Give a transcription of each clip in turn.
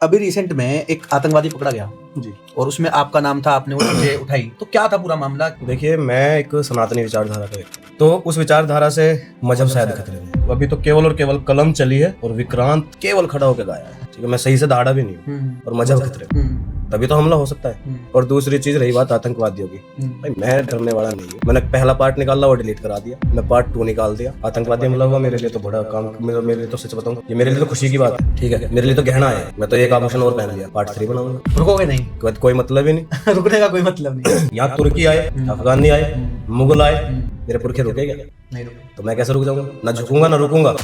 अभी रिसेंट में एक आतंकवादी पकड़ा गया जी। और उसमें आपका नाम था, आपने वो चीजें उठाई, तो क्या था पूरा मामला? देखिए, मैं एक सनातनी विचारधारा का व्यक्ति हूं। तो उस विचारधारा से मजहब शायद खतरे में है। अभी तो केवल और केवल कलम चली है और विक्रांत केवल खड़ा होकर गाया है। ठीक है, मैं सही से दहाड़ा भी नहीं हूँ और मजहब खतरे में, तभी तो हमला हो सकता है। और दूसरी चीज रही बात आतंकवादियों की, भाई मैं डरने वाला नहीं हूँ। मैंने पहला पार्ट निकाला और डिलीट करा दिया, मैं पार्ट 2 निकाल दिया। आतंकवादी हमला हुआ मेरे लिए तो बड़ा काम, मेरे लिए तो सच बताऊं, ये मेरे लिए तो खुशी की बात है। ठीक है, मेरे लिए तो गहना है। मैं तो एक आभूषण और पहन लिया, पार्ट 3 बनाऊंगा। रुकोगे नहीं? कोई मतलब ही नहीं। रुकने का कोई मतलब नहीं। यहाँ तुर्की आए, अफगानी आए, मुगल आए, मेरे पुरखे रुके क्या? नहीं रुके। तो मैं कैसे रुक जाऊंगा? ना झुकूंगा ना रुकूंगा।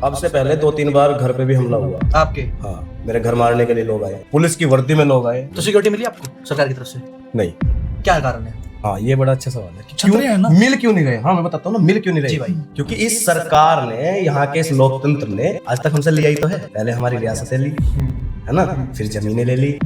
अब से पहले 2-3 बार घर पे भी हमला हुआ आपके? हाँ, मेरे घर मारने के लिए लोग आए, पुलिस की वर्दी में लोग आए। तो सिक्योरिटी मिली आपको सरकार की तरफ से? नहीं। क्या कारण है? हाँ, ये बड़ा अच्छा सवाल है। छतरी है ना? मिल क्यों नहीं गए? हाँ, मैं बताता हूँ ना, मिल क्यों नहीं जी गए? भाई। क्योंकि इस सरकार ने, यहाँ के इस लोकतंत्र ने आज तक हमसे लिया ही तो है। पहले हमारी रियासतें ली, है ना, फिर जमीनें ले ली,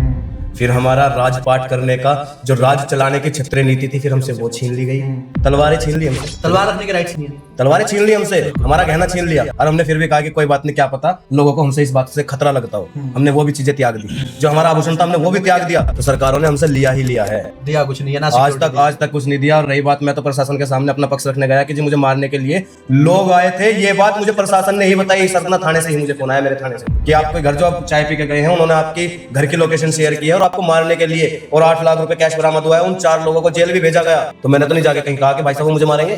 फिर हमारा राजपाट करने का जो राज चलाने की क्षत्रिय नीति थी, फिर हमसे वो छीन ली गई। तलवारें छीन ली हमसे, तलवार रखने के राइट्स नहीं है। तलवारें छीन ली हमसे, हमारा गहना छीन लिया। और हमने फिर भी कहा कि कोई बात नहीं, क्या पता लोगों को हमसे इस बात से खतरा लगता हो। हमने वो भी चीजें त्याग दी, जो हमारा आभूषण था हमने वो भी त्याग दिया। तो सरकारों ने हमसे लिया ही लिया है, दिया कुछ नहीं है ना आज तक कुछ नहीं दिया। और रही बात, मैं तो प्रशासन के सामने अपना पक्ष रखने गया कि जी मुझे मारने के लिए लोग आए थे, ये बात मुझे प्रशासन ने ही बताई। सरना थाने से ही मुझे फोन आया, मेरे थाने से, कि आपके घर जो आप चाय पी के गए हैं, उन्होंने आपकी घर की लोकेशन शेयर की है और आपको मारने के लिए, और 8 लाख रुपए कैश बरामद हुआ है। उन 4 लोगों को जेल भी भेजा गया। तो मैंने तो नहीं जाके कहीं कहा कि भाई साहब वो मुझे मारेंगे।